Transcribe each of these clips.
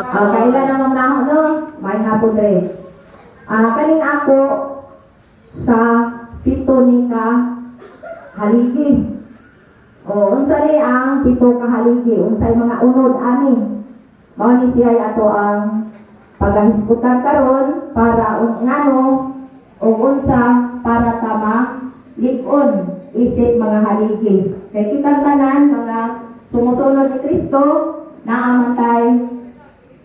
Kailan naman na ako, no? May hapon rin. Kanin ako sa pito ni ka haligi. Unsa ni ang pito ka haligi? Unsay mga unod ani? Mao ni siya ato ang pagahisgutan karon para ngano o unsa para tama lig-on isip mga haligi. Kay kitang tanan mga sumusunod ni Kristo naamantay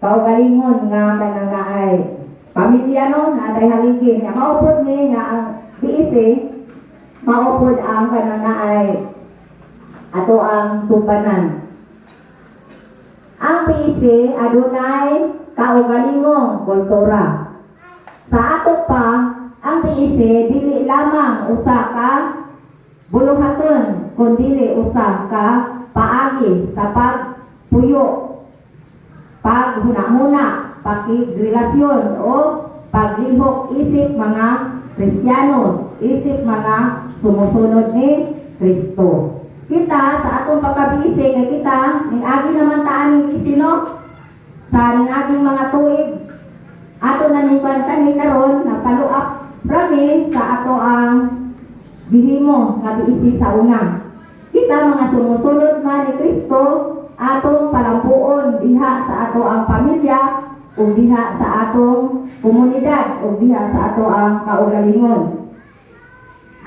kaugalingon nga kanang pamilya no natay haligi nga maupod ni nga ang biisi maupod ang kanang ato ang subanan. Ang biisi adunay kaugalingong kultura. Sa ato pa ang biisi dili lamang usa ka buluhaton kundi usa ka paagi sa pagpuyo, paghuna-huna, pakigrelasyon o paglihok isip mga Kristiyanos, isip mga sumusunod ni Kristo. Kita sa atong pagkabisi kay kita ning agi naman taan ning bisino sa ning aging mga tuig ato na ning kani karon nagpaluap rami sa ato ang gihimo nga biisi sa una. Kita mga sumusunod man ni Kristo atong palampuon diha sa ato ang pamilya o diha sa atong komunidad o diha sa ato ang kaugalingon.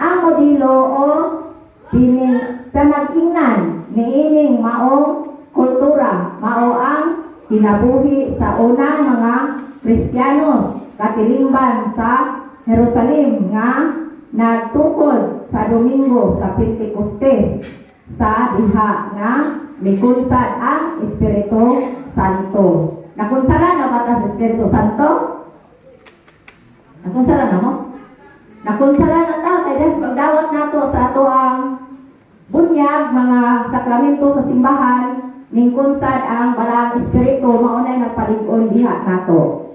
Ang modelo o kanag-ingnan niining maong kultura mao ang kinabuhi sa unang mga Kristiyanos katilingban sa Jerusalem nga nagtukod sa Domingo sa Pentecostes sa diha nga mikunsad ang Espiritu Santo. Nakunsara na ba ta sa Espiritu Santo? Nakunsara na mo? Nakunsara na ta kay des pagdawat nato sa ato ang bunyag mga sakramento sa simbahan ning kunsad ang balang espiritu mao nay nagpalig-on diha nato.